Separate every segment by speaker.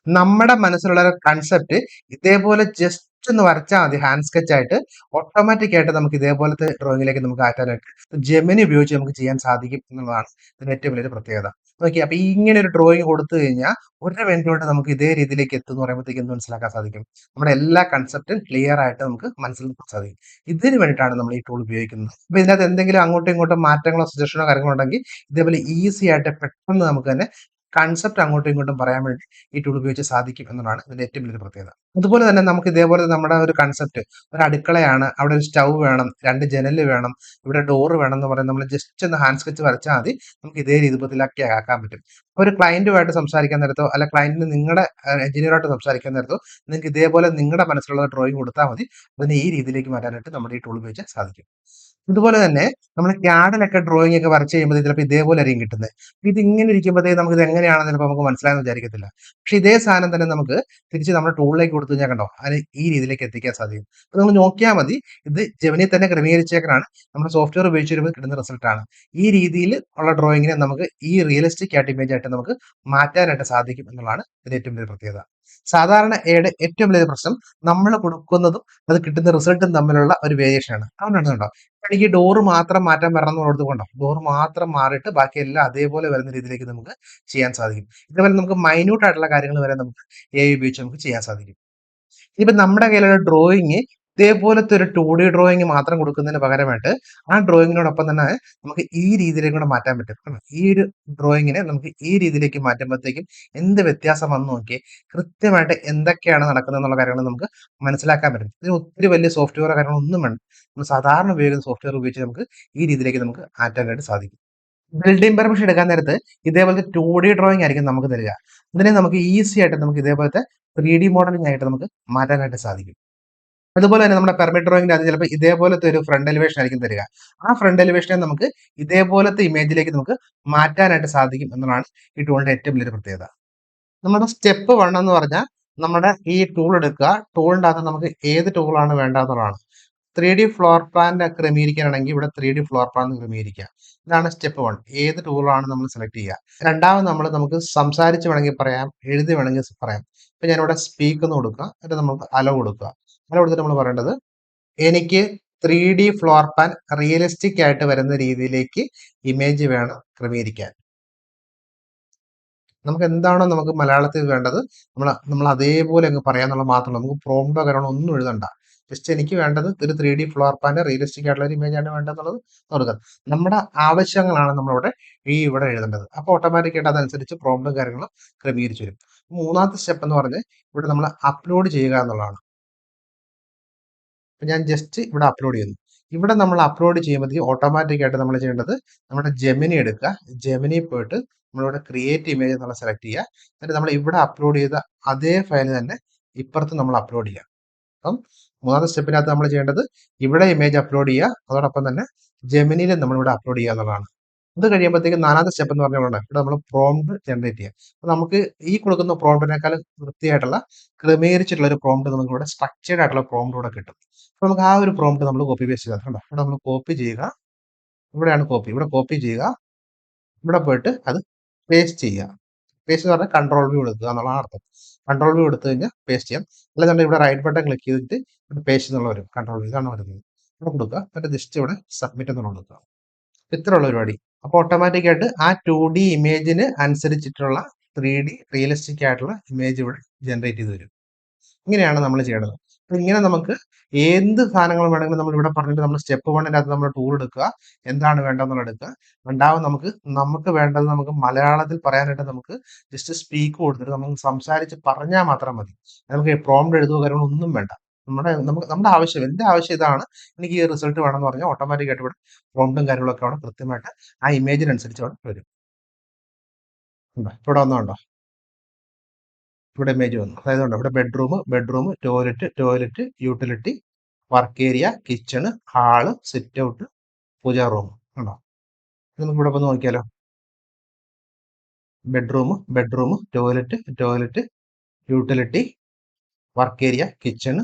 Speaker 1: നമ്മുടെ മനസ്സിലുള്ള ഒരു കൺസെപ്റ്റ് ഇതേപോലെ ജസ്റ്റ് ഒന്ന് വരച്ചാൽ മതി ഹാൻഡ് സ്കെച്ച് ആയിട്ട്. ഓട്ടോമാറ്റിക് ആയിട്ട് നമുക്ക് ഇതേപോലത്തെ ഡ്രോയിങ്ങിലേക്ക് നമുക്ക് ആറ്റാനായിട്ട് ജെമിനി ഉപയോഗിച്ച് നമുക്ക് ചെയ്യാൻ സാധിക്കും എന്നുള്ളതാണ് ഇതിന്റെ ഏറ്റവും വലിയൊരു പ്രത്യേകത. ഓക്കെ, അപ്പൊ ഈ ഇങ്ങനെ ഒരു ഡ്രോയിങ് കൊടുത്തു കഴിഞ്ഞാൽ ഒരു മിനിറ്റ് കൊണ്ട് നമുക്ക് ഇതേ രീതിയിലേക്ക് എത്തും എന്ന് പറയുമ്പോഴത്തേക്ക് എന്ത് മനസ്സിലാക്കാൻ സാധിക്കും? നമ്മുടെ എല്ലാ കൺസെപ്റ്റും ക്ലിയർ ആയിട്ട് നമുക്ക് മനസ്സിലാക്കാൻ സാധിക്കും. ഇതിന് വേണ്ടിയിട്ടാണ് നമ്മൾ ഈ ടൂൾ ഉപയോഗിക്കുന്നത്. അപ്പൊ ഇതിനകത്ത് എന്തെങ്കിലും അങ്ങോട്ടും ഇങ്ങോട്ടും മാറ്റങ്ങളോ സജഷനോ കാര്യങ്ങളോ ഉണ്ടെങ്കിൽ ഇതേപോലെ ഈസി ആയിട്ട് പെട്ടെന്ന് നമുക്ക് തന്നെ കൺസെപ്റ്റ് അങ്ങോട്ടും ഇങ്ങോട്ടും പറയാൻ വേണ്ടി ഈ ടൂൾ ഉപയോഗിച്ച് സാധിക്കും എന്നതാണ് ഇതിന്റെ ഏറ്റവും വലിയൊരു പ്രത്യേകത. അതുപോലെ തന്നെ നമുക്ക് ഇതേപോലെ നമ്മുടെ ഒരു കൺസെപ്റ്റ്, ഒരു അടുക്കളയാണ്, അവിടെ ഒരു സ്റ്റൗ വേണം, 2 ജനല് വേണം, ഇവിടെ ഡോറ് വേണം എന്ന് പറയുന്നത് നമ്മൾ ജസ്റ്റ് ഒന്ന് ഹാൻഡ് സ്കെച്ച് വരച്ചാൽ മതി നമുക്ക് ഇതേ രൂപത്തിലാക്കി ആക്കാൻ പറ്റും. ഒരു ക്ലയന്റുമായിട്ട് സംസാരിക്കാൻ നേരത്തോ അല്ല ക്ലയന്റിന് നിങ്ങളുടെ എഞ്ചിനീയറായിട്ട് സംസാരിക്കാൻ നേരത്തോ നിങ്ങൾക്ക് ഇതേപോലെ നിങ്ങളുടെ മനസ്സിലുള്ള ഡ്രോയിങ് കൊടുത്താൽ മതി. അതിനെ ഈ രീതിയിലേക്ക് മാറ്റാനായിട്ട് നമ്മുടെ ഈ ടൂൾ ഉപയോഗിച്ച് സാധിക്കും. ഇതുപോലെ തന്നെ നമ്മൾ ക്യാഡിലൊക്കെ ഡ്രോയിങ് ഒക്കെ വരച്ച് കഴിയുമ്പോൾ ചിലപ്പോൾ ഇതേപോലെ ആയിരിക്കും കിട്ടുന്നത്. ഇത് ഇങ്ങനെ ഇരിക്കുമ്പോഴത്തേക്ക് നമുക്ക് ഇത് എങ്ങനെയാണെന്ന് ചിലപ്പോൾ നമുക്ക് മനസ്സിലായെന്ന് വിചാരിക്കത്തില്ല. പക്ഷെ ഇതേ സാധനം തന്നെ നമുക്ക് തിരിച്ച് നമ്മുടെ ടൂളിലേക്ക് കൊടുത്തു കഴിഞ്ഞാൽ കണ്ടോ അതിന് ഈ രീതിയിലേക്ക് എത്തിക്കാൻ സാധിക്കും. അപ്പൊ നിങ്ങൾ നോക്കിയാൽ മതി, ഇത് ജെമിനി തന്നെ ക്രമീകരിച്ചേക്കാണ് നമ്മുടെ സോഫ്റ്റ്വെയർ ഉപയോഗിച്ച് വരുമ്പോൾ കിട്ടുന്ന റിസൾട്ട് ആണ്. ഈ രീതിയിൽ ഉള്ള ഡ്രോയിങ്ങിനെ നമുക്ക് ഈ റിയലിസ്റ്റിക് ആയിട്ട് ഇമേജ് ആയിട്ട് നമുക്ക് മാറ്റാനായിട്ട് സാധിക്കും എന്നുള്ളതാണ് ഇതിന്റെ ഏറ്റവും വലിയ പ്രത്യേകത. സാധാരണ എയുടെ ഏറ്റവും വലിയ പ്രശ്നം നമ്മൾ കൊടുക്കുന്നതും അത് കിട്ടുന്ന റിസൾട്ടും തമ്മിലുള്ള ഒരു വേരിയേഷൻ ആണ്. അതുകൊണ്ടാണ് കണ്ടോ എനിക്ക് ഡോറ് മാത്രം മാറ്റാൻ വരണം എന്നുള്ളത് കൊണ്ടോ ഡോറ് മാത്രം മാറിയിട്ട് ബാക്കി എല്ലാം അതേപോലെ വരുന്ന രീതിയിലേക്ക് നമുക്ക് ചെയ്യാൻ സാധിക്കും. ഇതേപോലെ നമുക്ക് മൈന്യൂട്ട് ആയിട്ടുള്ള കാര്യങ്ങൾ വരെ നമുക്ക് AI ഉപയോഗിച്ച് നമുക്ക് ചെയ്യാൻ സാധിക്കും. ഇനിയിപ്പോ നമ്മുടെ കയ്യിലുള്ള ഡ്രോയിങ് ഇതേപോലത്തെ ഒരു 2D ഡ്രോയിങ് മാത്രം കൊടുക്കുന്നതിന് പകരമായിട്ട് ആ ഡ്രോയിങ്ങിനോടൊപ്പം തന്നെ നമുക്ക് ഈ രീതിയിലേക്ക് കൂടെ മാറ്റാൻ പറ്റും. കണ്ടോ? ഈ ഒരു ഡ്രോയിങ്ങിനെ നമുക്ക് ഈ രീതിയിലേക്ക് മാറ്റുമ്പോഴത്തേക്കും എന്ത് വ്യത്യാസം വന്നു നോക്കിയേ, കൃത്യമായിട്ട് എന്തൊക്കെയാണ് നടക്കുന്നത് എന്നുള്ള കാര്യങ്ങൾ നമുക്ക് മനസ്സിലാക്കാൻ പറ്റും. ഇതിന് ഒത്തിരി വലിയ സോഫ്റ്റ്വെയറോ കാര്യങ്ങളൊന്നും വേണ്ട. നമ്മൾ സാധാരണ ഉപയോഗിക്കുന്ന സോഫ്റ്റ്വെയർ ഉപയോഗിച്ച് നമുക്ക് ഈ രീതിയിലേക്ക് നമുക്ക് മാറ്റാനായിട്ട് സാധിക്കും. ബിൽഡിംഗ് പെർമിഷൻ എടുക്കാൻ നേരത്ത് ഇതേപോലത്തെ 2D ഡ്രോയിങ് ആയിരിക്കും നമുക്ക് തരിക. ഇതിനെ നമുക്ക് ഈസി ആയിട്ട് നമുക്ക് ഇതേപോലത്തെ 3D മോഡലിംഗ് ആയിട്ട് നമുക്ക് മാറ്റാനായിട്ട് സാധിക്കും. അതുപോലെ തന്നെ നമ്മുടെ പെർമിറ്റ് ഡ്രോയിങ്ങിന്റെ അത് ചിലപ്പോൾ ഇതേപോലത്തെ ഒരു ഫ്രണ്ട് എലിവേഷൻ ആയിരിക്കും തരിക. ആ ഫ്രണ്ട് എലിവേഷനെ നമുക്ക് ഇതേപോലത്തെ ഇമേജിലേക്ക് നമുക്ക് മാറ്റാനായിട്ട് സാധിക്കും എന്നതാണ് ഈ ടൂളിന്റെ ഏറ്റവും വലിയൊരു പ്രത്യേകത. നമ്മുടെ സ്റ്റെപ്പ് 1 എന്ന് പറഞ്ഞാൽ നമ്മുടെ ഈ ടൂൾ എടുക്കുക. ടൂളിന്റെ അകത്ത് നമുക്ക് ഏത് ടൂളാണ് വേണ്ടതെന്നുള്ളതാണ്. 3D ഫ്ലോർ പ്ലാൻ ക്രമീകരിക്കാനാണെങ്കിൽ ഇവിടെ 3D ഫ്ലോർ പ്ലാൻ ക്രമീകരിക്കുക. ഇതാണ് സ്റ്റെപ്പ് 1. ഏത് ടൂളാണ് നമ്മൾ സെലക്ട് ചെയ്യുക. രണ്ടാമത് നമുക്ക് സംസാരിച്ച് വേണമെങ്കിൽ പറയാം, എഴുതി വേണമെങ്കിൽ പറയാം. ഇപ്പൊ ഞാനിവിടെ സ്പീക്ക് എന്ന് കൊടുക്കുക, എന്നിട്ട് നമുക്ക് അലോ കൊടുക്കുക. അലോ കൊടുത്തിട്ട് നമ്മൾ പറയേണ്ടത് എനിക്ക് 3D ഫ്ലോർ പ്ലാൻ റിയലിസ്റ്റിക് ആയിട്ട് വരുന്ന രീതിയിലേക്ക് ഇമേജ് വേണം ക്രമീകരിക്കാൻ. നമുക്ക് എന്താണോ നമുക്ക് മലയാളത്തിൽ വേണ്ടത് നമ്മൾ അതേപോലെ അങ്ങ് പറയാന്നുള്ള മാത്രമല്ല, നമുക്ക് പ്രോംപ്റ്റോ കാര്യങ്ങളോ ഒന്നും എഴുതണ്ട. ജസ്റ്റ് എനിക്ക് വേണ്ടത് ഒരു 3D ഫ്ലോർ പ്ലാന്റെ റിയലിസ്റ്റിക് ആയിട്ടുള്ള ഒരു ഇമേജ് ആണ് വേണ്ടതെന്നുള്ളത് കൊടുക്കുക. നമ്മുടെ ആവശ്യങ്ങളാണ് നമ്മളിവിടെ ഇവിടെ എഴുതേണ്ടത്. അപ്പൊ ഓട്ടോമാറ്റിക് ആയിട്ട് അതനുസരിച്ച് പ്രോംപ്റ്റും കാര്യങ്ങളും ക്രമീകരിച്ചു വരും. മൂന്നാമത്തെ സ്റ്റെപ്പ് എന്ന് പറഞ്ഞാൽ ഇവിടെ നമ്മൾ അപ്ലോഡ് ചെയ്യുക എന്നുള്ളതാണ്. അപ്പൊ ഞാൻ ജസ്റ്റ് ഇവിടെ അപ്ലോഡ് ചെയ്യുന്നു. ഇവിടെ നമ്മൾ അപ്ലോഡ് ചെയ്യുമ്പോഴത്തേക്ക് ഓട്ടോമാറ്റിക് ആയിട്ട് നമ്മൾ ചെയ്യേണ്ടത് നമ്മുടെ ജെമിനി എടുക്കുക. ജെമിനി പോയിട്ട് നമ്മളിവിടെ ക്രിയേറ്റ് ഇമേജ് എന്നുള്ള സെലക്ട് ചെയ്യുക. എന്നിട്ട് നമ്മൾ ഇവിടെ അപ്ലോഡ് ചെയ്ത അതേ ഫയൽ തന്നെ ഇപ്പുറത്ത് നമ്മൾ അപ്ലോഡ് ചെയ്യുക. അപ്പം മൂന്നാമത്തെ സ്റ്റെപ്പിനകത്ത് നമ്മൾ ചെയ്യേണ്ടത് ഇവിടെ ഇമേജ് അപ്ലോഡ് ചെയ്യുക, അതോടൊപ്പം തന്നെ ജെമിനിയിൽ നമ്മളിവിടെ അപ്ലോഡ് ചെയ്യുക എന്നുള്ളതാണ്. ഇത് കഴിയുമ്പോഴത്തേക്ക് നാലാമത്തെ സ്റ്റെപ്പ് എന്ന് പറഞ്ഞാൽ ഇവിടെ നമ്മൾ പ്രോംപ്റ്റ് ജനറേറ്റ് ചെയ്യുക. അപ്പൊ നമുക്ക് ഈ കൊടുക്കുന്ന പ്രോംപ്റ്റിനേക്കാൾ വൃത്തിയായിട്ടുള്ള ക്രമീകരിച്ചിട്ടുള്ള ഒരു പ്രോംപ്റ്റ് നമുക്ക് ഇവിടെ സ്ട്രക്ചേർഡ് ആയിട്ടുള്ള പ്രോംപ്റ്റ് ഇവിടെ കിട്ടും. അപ്പൊ നമുക്ക് ആ ഒരു പ്രോംപ്റ്റ് നമ്മൾ കോപ്പി പേസ്റ്റ് ചെയ്താൽ കണ്ടോ, ഇവിടെ നമ്മൾ കോപ്പി ചെയ്യുക. ഇവിടെയാണ് കോപ്പി, ഇവിടെ കോപ്പി ചെയ്യുക. ഇവിടെ പോയിട്ട് അത് പേസ്റ്റ് ചെയ്യുക. പേസ്റ്റ് എന്ന് പറഞ്ഞാൽ കൺട്രോൾ വ്യൂ എടുക്കുക എന്നുള്ളതാണ് അർത്ഥം. കൺട്രോൾ വ്യൂ എടുത്തു കഴിഞ്ഞാൽ പേസ്റ്റ് ചെയ്യാം. അല്ലാതെ ഇവിടെ റൈറ്റ് ബട്ടൺ ക്ലിക്ക് ചെയ്തിട്ട് ഇവിടെ പേസ്റ്റ് എന്നുള്ള വരും. കൺട്രോൾ വ്യൂ ഇതാണ് വരുന്നത്. ഇവിടെ കൊടുക്കുക, എന്നിട്ട് ജസ്റ്റ് ഇവിടെ സബ്മിറ്റ് എന്നുള്ള കൊടുക്കുക. ഇത്രയുള്ള പരിപാടി. അപ്പൊ ഓട്ടോമാറ്റിക് ആയിട്ട് ആ 2D ഇമേജിന് അനുസരിച്ചിട്ടുള്ള 3D റിയലിസ്റ്റിക് ആയിട്ടുള്ള ഇമേജ് ഇവിടെ ജനറേറ്റ് ചെയ്ത് വരും. ഇങ്ങനെയാണ് നമ്മൾ ചെയ്യേണ്ടത്. അപ്പൊ ഇങ്ങനെ നമുക്ക് എന്ത് സാധനങ്ങൾ വേണമെങ്കിലും നമ്മൾ ഇവിടെ പറഞ്ഞിട്ട് നമ്മൾ സ്റ്റെപ്പ് 1 നമ്മൾ ടൂൾ എടുക്കുക, എന്താണ് വേണ്ടതെന്നുള്ള എടുക്കുക. രണ്ടാമത് നമുക്ക് വേണ്ടത് നമുക്ക് മലയാളത്തിൽ പറയാനായിട്ട് നമുക്ക് ജസ്റ്റ് സ്പീക്ക് കൊടുത്തിട്ട് നമുക്ക് സംസാരിച്ച് പറഞ്ഞാൽ മാത്രം മതി. നമുക്ക് പ്രോംപ്റ്റ് എഴുതുക കാര്യങ്ങളൊന്നും വേണ്ട. നമ്മുടെ ആവശ്യം, എന്റെ ആവശ്യം ഇതാണ്, എനിക്ക് ഈ റിസൾട്ട് വേണമെന്ന് പറഞ്ഞാൽ ഓട്ടോമാറ്റിക് ആയിട്ട് ഇവിടെ പ്രോംപ്റ്റും കാര്യങ്ങളൊക്കെ അവിടെ കൃത്യമായിട്ട് ആ ഇമേജിനനുസരിച്ച് അവിടെ വരും. ഇവിടെ വന്നുണ്ടോ, ഇവിടെ ഇമേജ് വന്നു. അതായത് ഇവിടെ bedroom, toilet, utility, work area, kitchen, hall, sit out, pooja room ഉണ്ടോ. നമുക്ക് ഇവിടെ ഒന്ന് നോക്കിയാലോ. Bedroom, toilet, utility, work area, kitchen,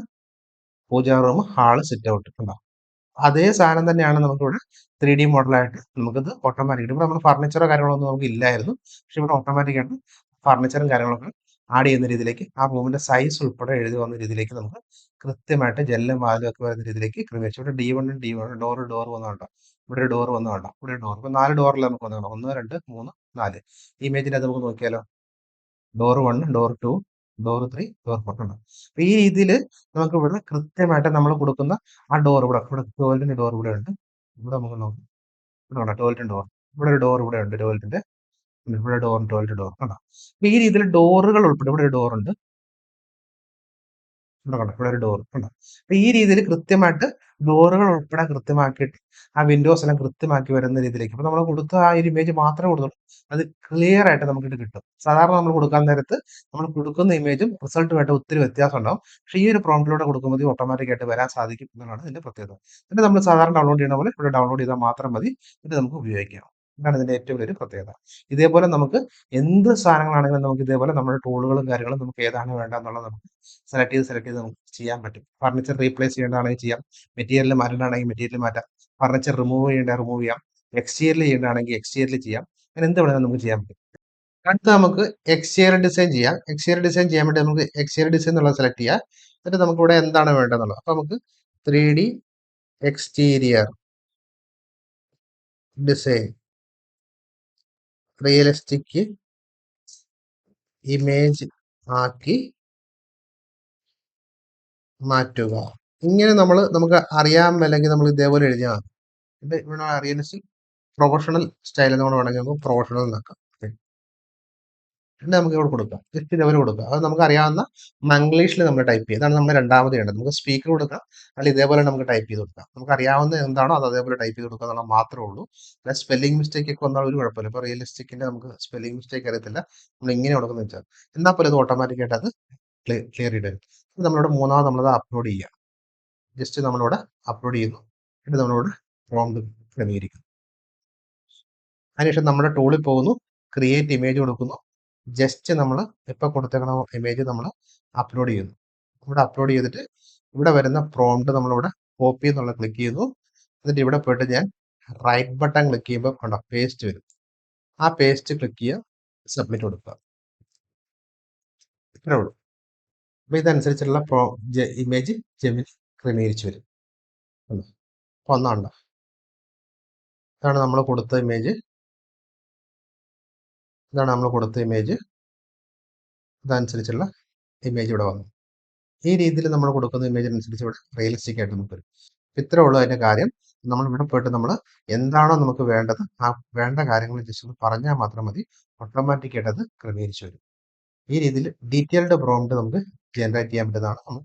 Speaker 1: pooja room, hall, sit out ഉണ്ടോ. അതേ സാധനം തന്നെയാണ് നമുക്കിവിടെ 3D മോഡലായിട്ട് നമുക്കിത് ഓട്ടോമാറ്റിക്. ഇവിടെ നമ്മൾ ഫർണിച്ചറോ കാര്യങ്ങളോ ഒന്നും നമുക്ക് ഇല്ലായിരുന്നു. പക്ഷെ ഇവിടെ ഓട്ടോമാറ്റിക് ആയിട്ട് ഫർണിച്ചറും കാര്യങ്ങളൊക്കെ ആഡ് ചെയ്യുന്ന രീതിയിലേക്ക് ആ റൂമിന്റെ സൈസ് ഉൾപ്പെടെ എഴുതി വന്ന രീതിയിലേക്ക് നമുക്ക് കൃത്യമായിട്ട് ജനലും വാതിലും ഒക്കെ വരുന്ന രീതിയിലേക്ക് ക്രമീകരിച്ചു. ഇവിടെ D1 ഡോർ വന്നുണ്ടോ, ഇവിടെ ഒരു ഡോർ വന്നുണ്ടോ, ഇവിടെ ഒരു ഡോർ. ഇപ്പൊ 4 ഡോറിൽ നമുക്ക് വന്നു. 1 2 3 4. ഇമേജിൽ അത് നമുക്ക് നോക്കിയാലോ, ഡോർ 1 ഡോർ 2 ഡോർ 3 ഡോർ 4 ഉണ്ട്. അപ്പൊ ഈ രീതിയിൽ നമുക്ക് ഇവിടെ കൃത്യമായിട്ട് നമ്മൾ കൊടുക്കുന്ന ആ ഡോർ ഇവിടെ ടോയ്ലറ്റിന്റെ ഡോർ ഇവിടെ ഉണ്ട്. ഇവിടെ നമുക്ക് നോക്കാം, ഇവിടെ ടോയ്ലറ്റിന്റെ ഡോർ, ഇവിടെ ഒരു ഡോർ ഇവിടെ ഉണ്ട് ടോയ്ലറ്റിന്റെ, ഇവിടെ ഡോർ ടോയ്ലറ്റ് ഡോർ കണ്ടോ. അപ്പൊ ഈ രീതിയിൽ ഡോറുകൾ ഉൾപ്പെടെ ഇവിടെ ഒരു ഡോർ ഉണ്ട്, ഇവിടെ കണ്ടോ, ഇവിടെ ഒരു ഡോർ കണ്ടോ. അപ്പൊ ഈ രീതിയിൽ കൃത്യമായിട്ട് ഡോറുകൾ ഉൾപ്പെടെ കൃത്യമാക്കിയിട്ട് ആ വിൻഡോസ് എല്ലാം കൃത്യമാക്കി വരുന്ന രീതിയിലേക്ക് ഇപ്പൊ നമ്മൾ കൊടുത്ത ആ ഒരു ഇമേജ് മാത്രമേ കൊടുത്തുള്ളൂ, അത് ക്ലിയർ ആയിട്ട് നമുക്ക് ഇത് കിട്ടും. സാധാരണ നമ്മൾ കൊടുക്കാൻ നേരത്ത് നമ്മൾ കൊടുക്കുന്ന ഇമേജും റിസൾട്ടുമായിട്ട് ഒത്തിരി വ്യത്യാസം ഉണ്ടാവും. പക്ഷേ ഈ ഒരു പ്രോംപ്റ്റിലൂടെ കൊടുക്കുമ്പോൾ ഓട്ടോമാറ്റിക് ആയിട്ട് വരാൻ സാധിക്കും എന്നുള്ളതാണ് ഇതിന്റെ പ്രത്യേകത. എന്നിട്ട് നമ്മൾ സാധാരണ ഡൗൺലോഡ് ചെയ്യുന്ന പോലെ ഇവിടെ ഡൗൺലോഡ് ചെയ്താൽ മാത്രം മതി, ഇത് നമുക്ക് ഉപയോഗിക്കാം. ഇതാണ് ഇതിന്റെ ഏറ്റവും വലിയൊരു പ്രത്യേകത. ഇതേപോലെ നമുക്ക് എന്ത് സാധനങ്ങളാണെങ്കിലും നമുക്ക് ഇതേപോലെ നമ്മുടെ ടൂളുകളും കാര്യങ്ങളും നമുക്ക് ഏതാണ് വേണ്ടതെന്നുള്ളത് നമുക്ക് സെലക്ട് ചെയ്ത് നമുക്ക് ചെയ്യാൻ പറ്റും. ഫർണിച്ചർ റീപ്ലേസ് ചെയ്യേണ്ടതാണെങ്കിൽ ചെയ്യാം, മെറ്റീരിയൽ മാറ്റേണ്ടതാണെങ്കിൽ മെറ്റീരിയൽ മാറ്റാം, ഫർണിച്ചർ റിമൂവ് ചെയ്യേണ്ട റിമൂവ് ചെയ്യാം, എക്സ്റ്റീരിയർ ചെയ്യേണ്ടതാണെങ്കിൽ എക്സ്റ്റീരിയർ ചെയ്യാം. അങ്ങനെ എന്ത് വേണമെങ്കിലും നമുക്ക് ചെയ്യാൻ പറ്റും. അടുത്ത നമുക്ക് എക്സ്റ്റീരിയർ ഡിസൈൻ ചെയ്യാം. എക്സ്റ്റീരിയർ ഡിസൈൻ ചെയ്യാൻ വേണ്ടി നമുക്ക് എക്സ്റ്റീരിയർ ഡിസൈൻ എന്നുള്ളത് സെലക്ട് ചെയ്യാം. എന്നിട്ട് നമുക്ക് ഇവിടെ എന്താണ് വേണ്ടതെന്നുള്ളത്, അപ്പൊ നമുക്ക് 3D exterior design realistic image ആക്കി മാറ്റുക. ഇങ്ങനെ നമുക്ക് അറിയാൻ അല്ലെങ്കിൽ നമ്മൾ ഇതേപോലെ എഴുതിയാൽ മതി. ഇത് ഇവിടെ റിയലിസ്റ്റിക് പ്രൊഫഷണൽ സ്റ്റൈൽ എന്ന് വേണമെങ്കിൽ നമുക്ക് പ്രൊഫഷണൽ എന്നാക്കാം. പിന്നെ നമുക്ക് ഇവിടെ കൊടുക്കാം, ജസ്റ്റ് ഇതേപോലെ കൊടുക്കുക. അത് നമുക്ക് അറിയാവുന്ന മംഗ്ലീഷിൽ നമ്മൾ ടൈപ്പ് ചെയ്യുക. അതാണ് നമ്മൾ രണ്ടാമത് ചെയ്യേണ്ടത്. നമുക്ക് സ്പീക്കർ കൊടുക്കാം, അല്ലെങ്കിൽ ഇതേപോലെ നമുക്ക് ടൈപ്പ് ചെയ്ത് കൊടുക്കാം. നമുക്ക് അറിയാവുന്ന എന്താണോ അത് അതേപോലെ ടൈപ്പ് ചെയ്ത് കൊടുക്കുക എന്നുള്ള മാത്രമേ ഉള്ളൂ. അല്ല സ്പെല്ലിംഗ് മിസ്റ്റേക്ക് ഒക്കെ വന്നാൽ ഒരു കുഴപ്പമില്ല. ഇപ്പൊ റിയലിസ്റ്റിക്കിന്റെ നമുക്ക് സ്പെല്ലിംഗ് മിസ്റ്റേക്ക് അറിയത്തില്ല, നമ്മൾ ഇങ്ങനെ കൊടുക്കുന്ന വെച്ചാൽ എന്നാൽ പോലും ഇത് ഓട്ടോമാറ്റിക് ആയിട്ട് അത് ക്ലിയർ ചെയ്ത് തരും. നമ്മളിവിടെ മൂന്നാമത് നമ്മളത് അപ്ലോഡ് ചെയ്യുക. ജസ്റ്റ് നമ്മളിവിടെ അപ്ലോഡ് ചെയ്യുന്നു, എന്നിട്ട് നമ്മളിവിടെ പ്രോംപ്റ്റ് ക്രമീകരിക്കുന്നു. അതിനുശേഷം നമ്മുടെ ടൂളിൽ പോകുന്നു, ക്രിയേറ്റ് ഇമേജ് കൊടുക്കുന്നു. ജസ്റ്റ് നമ്മൾ ഇപ്പോൾ കൊടുത്തേക്കുന്ന ഇമേജ് നമ്മൾ അപ്ലോഡ് ചെയ്യുന്നു. ഇവിടെ അപ്ലോഡ് ചെയ്തിട്ട് ഇവിടെ വരുന്ന പ്രോംപ്റ്റ് നമ്മളിവിടെ കോപ്പി എന്നുള്ള ക്ലിക്ക് ചെയ്യുന്നു. എന്നിട്ട് ഇവിടെ പോയിട്ട് ഞാൻ റൈറ്റ് ബട്ടൺ ക്ലിക്ക് ചെയ്യുമ്പോൾ കണ്ടോ പേസ്റ്റ് വരും. ആ പേസ്റ്റ് ക്ലിക്ക് ചെയ്യുക, സബ്മിറ്റ് കൊടുക്കുക. ഇത്രേ ഉള്ളൂ. അപ്പൊ ഇതനുസരിച്ചുള്ള ഇമേജ് ജെമിനി ക്രമീകരിച്ച് വരും. ഒന്നുണ്ടോ, ഇതാണ് നമ്മൾ കൊടുത്ത ഇമേജ്, ഇതാണ് നമ്മൾ കൊടുത്ത ഇമേജ്, ഇതനുസരിച്ചുള്ള ഇമേജ് ഇവിടെ വന്നു. ഈ രീതിയിൽ നമ്മൾ കൊടുക്കുന്ന ഇമേജ് അനുസരിച്ച് ഇവിടെ റിയലിസ്റ്റിക് ആയിട്ട് നമുക്ക് വരും. ഇത്രേ ഉള്ളൂ അതിന്റെ കാര്യം. നമ്മൾ ഇവിടെ പോയിട്ട് നമ്മൾ എന്താണോ നമുക്ക് വേണ്ടത് ആ വേണ്ട കാര്യങ്ങൾ ജസ്റ്റ് പറഞ്ഞാൽ മാത്രം മതി, ഓട്ടോമാറ്റിക് ആയിട്ട് അത് ക്രമീകരിച്ചു വരും. ഈ രീതിയിൽ ഡീറ്റെയിൽഡ് പ്രോംപ്റ്റ് നമുക്ക് ജനറേറ്റ് ചെയ്യാൻ പറ്റുന്നതാണ് നമ്മൾ